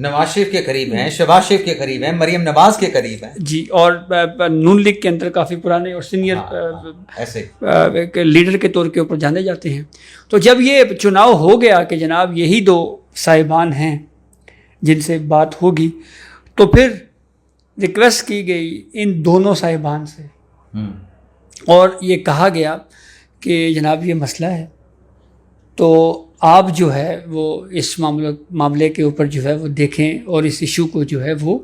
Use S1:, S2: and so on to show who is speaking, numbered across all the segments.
S1: نواز شریف کے قریب ہیں, شہباز شریف کے قریب ہیں, مریم نواز کے قریب ہیں
S2: جی, اور نون لیگ کے اندر کافی پرانے اور سینئر
S1: ایسے
S2: لیڈر کے طور کے اوپر جانے جاتے ہیں. تو جب یہ چناؤ ہو گیا کہ جناب یہی دو صاحبان ہیں جن سے بات ہوگی, تو پھر ریکویسٹ کی گئی ان دونوں صاحبان سے اور یہ کہا گیا کہ جناب یہ مسئلہ ہے, تو آپ جو ہے وہ اس معاملے کے اوپر جو ہے وہ دیکھیں اور اس ایشو کو جو ہے وہ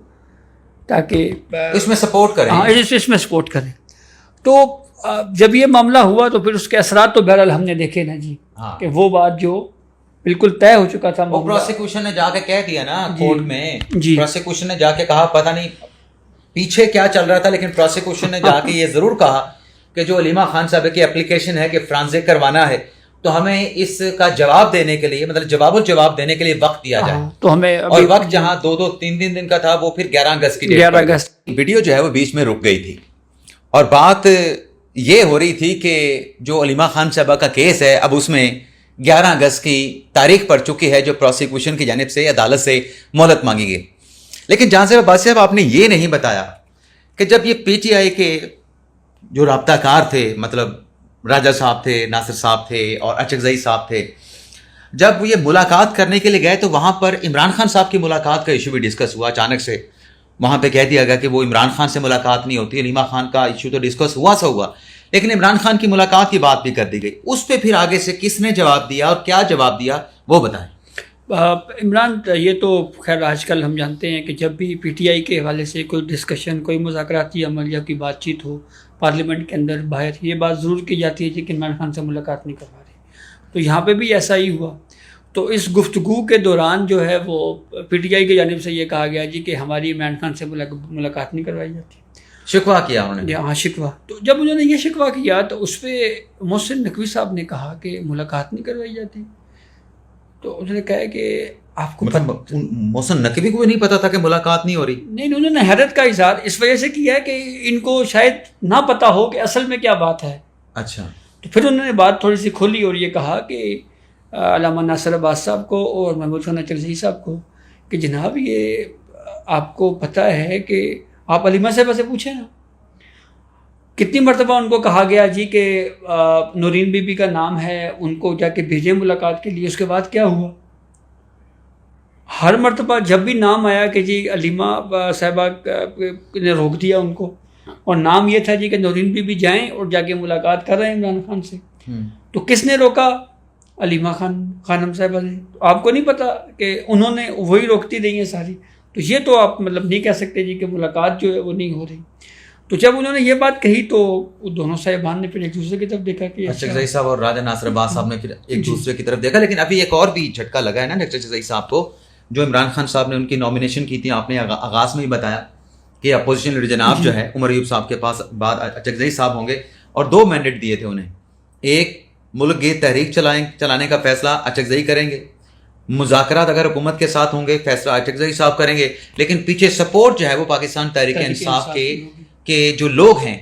S2: تاکہ
S1: اس میں سپورٹ کریں.
S2: ہاں, اس میں سپورٹ کریں. تو جب یہ معاملہ ہوا تو پھر اس کے اثرات تو بہرحال ہم نے دیکھے نا جی, کہ وہ بات جو بالکل طے ہو چکا تھا,
S1: پروسیکیوشن نے جا کے کہہ دیا نا کورٹ میں,
S2: جی
S1: پروسیکیوشن نے جا کے کہا, پتہ نہیں پیچھے کیا چل رہا تھا, لیکن پروسیکیوشن نے جا کے یہ ضرور کہا کہ جو علیمہ خان صاحب کی اپلیکیشن ہے کہ فرانزک کروانا ہے, تو ہمیں اس کا جواب دینے کے لیے, مطلب جواب دینے کے لیے وقت دیا جائے. تو ہمیں اور وقت جہاں 2-3 دن کا تھا وہ پھر 11 اگست کی 11 اگست ویڈیو جو ہے وہ بیچ میں رک گئی تھی, اور بات یہ ہو رہی تھی کہ جو علیمہ خان صاحبہ کا کیس ہے اب اس میں 11 اگست کی تاریخ پڑ چکی ہے جو پروسیکیوشن کی جانب سے عدالت سے مہلت مانگی گئی. لیکن جہاں سے عباس صاحب آپ نے یہ نہیں بتایا کہ جب یہ پی ٹی آئی کے جو رابطہ کار تھے, مطلب راجہ صاحب تھے, ناصر صاحب تھے اور اچکزئی صاحب تھے, جب یہ ملاقات کرنے کے لیے گئے تو وہاں پر عمران خان صاحب کی ملاقات کا ایشو بھی ڈسکس ہوا. اچانک سے وہاں پہ کہہ دیا گیا کہ وہ عمران خان سے ملاقات نہیں ہوتی, علیمہ خان کا ایشو تو ڈسکس ہوا, لیکن عمران خان کی ملاقات کی بات بھی کر دی گئی. اس پہ پھر آگے سے کس نے جواب دیا اور کیا جواب دیا وہ بتائیں.
S2: عمران, یہ تو خیر آج کل ہم جانتے ہیں کہ جب بھی پی ٹی آئی کے حوالے سے کوئی ڈسکشن, کوئی مذاکراتی عمل یا کوئی بات چیت ہو پارلیمنٹ کے اندر باہر, یہ بات ضرور کی جاتی ہے کہ عمران خان سے ملاقات نہیں کروا رہے. تو یہاں پہ بھی ایسا ہی ہوا. تو اس گفتگو کے دوران جو ہے وہ پی ٹی آئی کی جانب سے یہ کہا گیا جی کہ ہماری عمران خان سے ملاقات نہیں کروائی جاتی.
S1: شکوہ کیا انہوں نے؟
S2: ہاں, شکوہ. تو جب انہوں نے یہ شکوہ کیا تو اس پہ محسن نقوی صاحب نے کہا کہ ملاقات نہیں کروائی جاتی. تو انہوں نے کہا کہ آپ کو
S1: محسن نقوی کو بھی نہیں پتا تھا کہ ملاقات نہیں ہو رہی؟
S2: نہیں, انہوں نے حیرت کا اظہار اس وجہ سے کیا کہ ان کو شاید نہ پتا ہو کہ اصل میں کیا بات ہے.
S1: اچھا.
S2: تو پھر انہوں نے بات تھوڑی سی کھولی اور یہ کہا کہ علامہ ناصر عباس صاحب کو اور محمود خان اچکزئی صاحب کو کہ جناب یہ آپ کو پتہ ہے کہ آپ علیمہ صاحبہ سے پوچھیں نا. کتنی مرتبہ ان کو کہا گیا جی کہ نورین بی بی کا نام ہے, ان کو جا کے بھیجیں ملاقات کے لیے. اس کے بعد کیا ہوا؟ ہر مرتبہ جب بھی نام آیا کہ جی علیمہ صاحبہ نے روک دیا ان کو, اور نام یہ تھا جی کہ نورین بی بی جائیں اور جا کے ملاقات کر رہے ہیں عمران خان سے. تو کس نے روکا؟ علیمہ خانم صاحبہ نے. آپ کو نہیں پتا کہ انہوں نے وہی روکتی رہی ہیں ساری. تو یہ تو آپ مطلب نہیں کہہ سکتے جی کہ ملاقات جو ہے وہ نہیں ہو رہی. تو جب انہوں نے یہ بات کہی تو دونوں صاحبان نے پھر ایک دوسرے کی طرف دیکھا کہ
S1: اچکزئی صاحب اور راجہ ناصر عباس صاحب نے پھر ایک دوسرے کی طرف دیکھا. لیکن ابھی ایک اور بھی جھٹکا لگا ہے نا اچکزئی صاحب کو, جو عمران خان صاحب نے ان کی نامینیشن کی تھی. آپ نے آغاز میں ہی بتایا کہ اپوزیشن لیڈر جناب جو ہے عمر ایوب صاحب کے پاس بعد اچکزئی صاحب ہوں گے, اور 2 مینڈیٹ دیے تھے انہیں. ایک, ملک گیر تحریک چلانے کا فیصلہ اچکزئی کریں گے, مذاکرات اگر حکومت کے ساتھ ہوں گے فیصلہ اچکزئی صاحب کریں گے, لیکن پیچھے سپورٹ جو ہے وہ پاکستان تحریک انصاف کے جو لوگ ہیں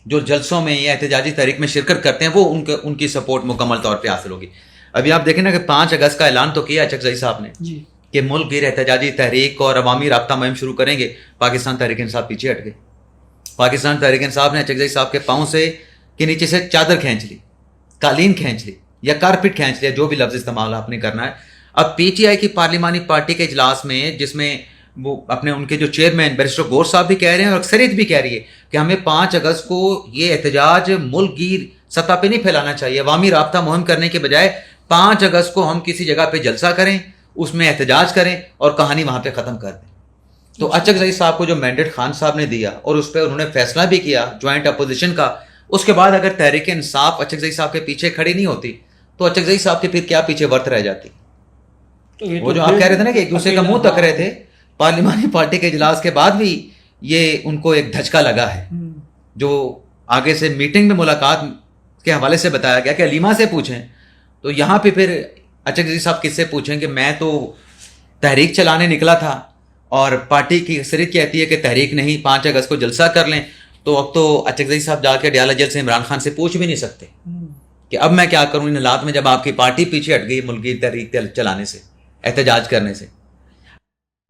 S1: جو جلسوں میں یا احتجاجی تحریک میں شرکت کرتے ہیں وہ ان کی سپورٹ مکمل طور پہ حاصل ہوگی. ابھی آپ دیکھیں نا کہ 5 اگست کا اعلان تو کیا اچکزئی صاحب نے کہ ملک گیر احتجاجی تحریک اور عوامی رابطہ مہم شروع کریں گے. پاکستان تحریک انصاف پیچھے ہٹ گئے. پاکستان تحریک انصاف نے اچکزئی صاحب کے پاؤں سے کے نیچے سے چادر کھینچ لی, قالین کھینچ لی یا کارپٹ کھینچ لیا, جو بھی لفظ استعمال آپ نے کرنا ہے. اب پی ٹی آئی کی پارلیمانی پارٹی کے اجلاس میں, جس میں وہ اپنے ان کے جو چیئرمین بیرسٹر غور صاحب بھی کہہ رہے ہیں اور اکثریت بھی کہہ رہی ہے کہ ہمیں 5 اگست کو یہ احتجاج ملک گیر سطح پہ نہیں پھیلانا چاہیے. عوامی رابطہ مہم کرنے کے بجائے 5 اگست کو ہم کسی جگہ پہ جلسہ کریں, اس میں احتجاج کریں اور کہانی وہاں پہ ختم کر دیں. تو اچکزئی صاحب کو جو مینڈیٹ خان صاحب نے دیا اور اس پہ انہوں نے فیصلہ بھی کیا جوائنٹ اپوزیشن کا, اس کے بعد اگر تحریک انصاف اچکزئی صاحب کے پیچھے کھڑی نہیں ہوتی تو اچکزئی صاحب کے پھر کیا پیچھے ورت رہ جاتی. وہ جو آپ کہہ رہے تھے نا کہ ایک دوسرے کا منہ تک رہے تھے, پارلیمانی پارٹی کے اجلاس کے بعد بھی یہ ان کو ایک دھچکا لگا ہے. جو آگے سے میٹنگ میں ملاقات کے حوالے سے بتایا گیا کہ علیمہ سے پوچھیں, تو یہاں پہ پھر اچکزئی صاحب کس سے پوچھیں کہ میں تو تحریک چلانے نکلا تھا اور پارٹی کی اکثریت کہتی ہے کہ تحریک نہیں, 5 اگست کو جلسہ کر لیں. تو اب تو اچکزئی صاحب جا کے ڈیالہ جیل سے عمران خان سے پوچھ بھی نہیں سکتے کہ اب میں کیا کروں ان حالات میں جب آپ کی پارٹی پیچھے ہٹ گئی ملک کی تحریک چلانے سے, احتجاج کرنے سے.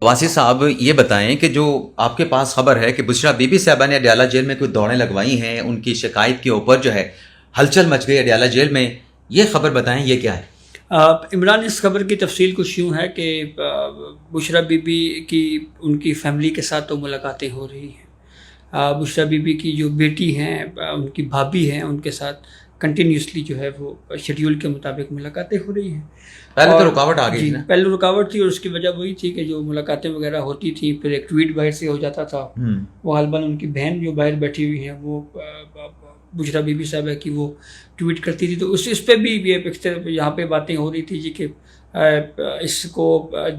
S1: واسی صاحب یہ بتائیں کہ جو آپ کے پاس خبر ہے کہ بشرا بی بی صاحبہ نے اڈیالہ جیل میں کوئی دوڑیں لگوائی ہیں، ان کی شکایت کے اوپر جو ہے ہلچل مچ گئی اڈیالہ جیل میں، یہ خبر بتائیں یہ کیا ہے؟
S2: عمران، اس خبر کی تفصیل کچھ یوں ہے کہ بشرا بی بی کی ان کی فیملی کے ساتھ تو ملاقاتیں ہو رہی ہیں. بشرا بی بی کی جو بیٹی ہیں، ان کی بھابھی ہیں، ان کے ساتھ کنٹینیوسلی جو ہے وہ شیڈیول کے مطابق ملاقاتیں ہو رہی ہیں.
S1: پہلے تو رکاوٹ آ گئی
S2: جی
S1: تھی نا؟
S2: پہلے رکاوٹ تھی، اور اس کی وجہ وہی تھی کہ جو ملاقاتیں وغیرہ ہوتی تھیں پھر ایک ٹویٹ باہر سے ہو جاتا تھا. وہ غالباً ان کی بہن جو باہر بیٹھی ہوئی ہیں وہ بشرا بی بی صاحبہ کی وہ ٹویٹ کرتی تھی، تو اس پہ بھی یہاں پہ باتیں ہو رہی تھی جی کہ اس کو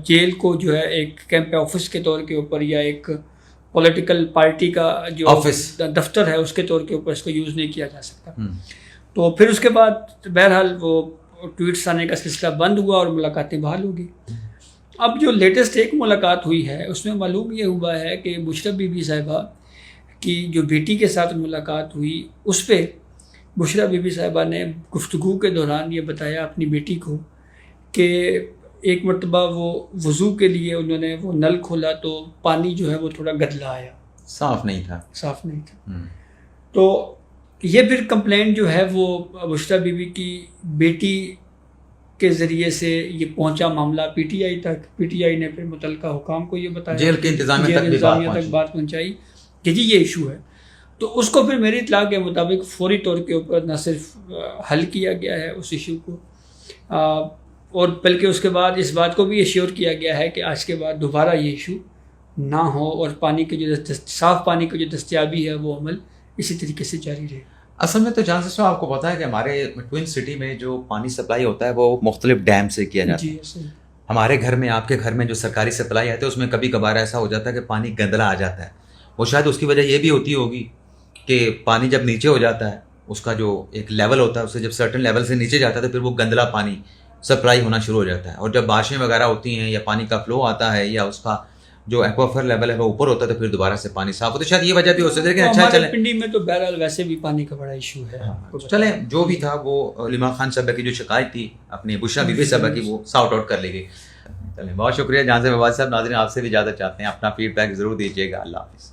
S2: جیل کو جو ہے ایک کیمپ آفس کے طور کے اوپر یا ایک پولیٹیکل پارٹی کا جو دفتر ہے اس کے طور کے اوپر اس کو یوز نہیں کیا جا سکتا. تو پھر اس کے بعد بہرحال وہ ٹویٹس آنے کا سلسلہ بند ہوا اور ملاقاتیں بحال ہو گئی. اب جو لیٹسٹ ایک ملاقات ہوئی ہے اس میں معلوم یہ ہوا ہے کہ بشرا بی بی صاحبہ کی جو بیٹی کے ساتھ ملاقات ہوئی اس پہ بشرا بی بی صاحبہ نے گفتگو کے دوران یہ بتایا اپنی بیٹی کو کہ ایک مرتبہ وہ وضو کے لیے انہوں نے وہ نل کھولا تو پانی جو ہے وہ تھوڑا گدلا آیا، صاف نہیں تھا. تو یہ پھر کمپلینٹ جو ہے وہ بشرا بی بی کی بیٹی کے ذریعے سے یہ پہنچا معاملہ پی ٹی آئی تک. پی ٹی آئی نے پھر متعلقہ حکام کو یہ بتایا،
S1: جیل کے انتظامیہ
S2: تک بات پہنچائی کہ جی یہ ایشو ہے. تو اس کو پھر میری اطلاع کے مطابق فوری طور کے اوپر نہ صرف حل کیا گیا ہے اس ایشو کو، اور بلکہ اس کے بعد اس بات کو بھی ایشور کیا گیا ہے کہ آج کے بعد دوبارہ یہ ایشو نہ ہو اور پانی کے جو صاف پانی کی جو دستیابی ہے وہ عمل اسی طریقے سے جاری رہے.
S1: اصل میں تو جہاں سے آپ کو پتا ہے کہ ہمارے ٹوئن سٹی میں جو پانی سپلائی ہوتا ہے وہ مختلف ڈیم سے کیا جاتا ہے. ہمارے گھر میں، آپ کے گھر میں جو سرکاری سپلائی آتی ہے اس میں کبھی کبھار ایسا ہو جاتا ہے کہ پانی گندلا آ جاتا ہے. وہ شاید اس کی وجہ یہ بھی ہوتی ہوگی کہ پانی جب نیچے ہو جاتا ہے اس کا جو ایک لیول ہوتا ہے اسے جب سرٹن لیول سے نیچے جاتا ہے تو پھر وہ گندلا پانی سپلائی ہونا شروع ہو جاتا ہے. اور جب بارشیں وغیرہ ہوتی ہیں یا پانی کا فلو آتا ہے یا اس کا جو ایکوافر لیول ہے وہ اوپر ہوتا ہے تو پھر دوبارہ سے پانی صاف ہوتا ہے. شاید یہ وجہ بھی ہو سکتی ہے. لیکن اچھا چلیں،
S2: پنڈی میں تو بہرحال ویسے بھی پانی کا بڑا ایشو ہے.
S1: چلیں جو بھی تھا وہ علیمہ خان صاحبہ کی جو شکایت تھی اپنی بشرا بی بی صاحبہ کی وہ سارٹ آؤٹ کر لی گئی. چلیں بہت شکریہ جہاں سے مواد صاحب. ناظرین آپ سے بھی اجازت چاہتے ہیں، اپنا فیڈ بیک ضرور دیجیے گا. اللہ حافظ.